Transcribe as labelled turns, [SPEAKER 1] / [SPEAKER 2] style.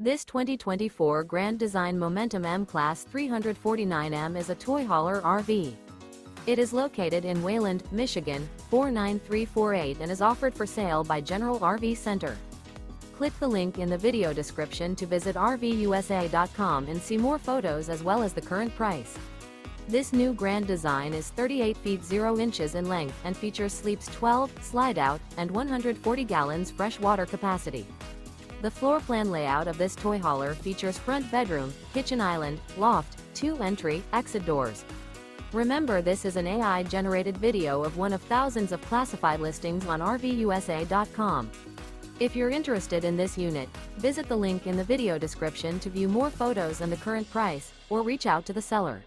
[SPEAKER 1] This 2024 Grand Design Momentum M-Class 349M is a toy hauler RV. It is located in Wayland, Michigan, 49348 and is offered for sale by General RV Center. Click the link in the video description to visit RVUSA.com and see more photos as well as the current price. This new Grand Design is 38 feet 0 inches in length and features sleeps 12, slide-out, and 140 gallons fresh water capacity. The floor plan layout of this toy hauler features front bedroom, kitchen island, loft, 2 entry, exit doors. Remember, this is an AI-generated video of one of thousands of classified listings on RVUSA.com. If you're interested in this unit, visit the link in the video description to view more photos and the current price, or reach out to the seller.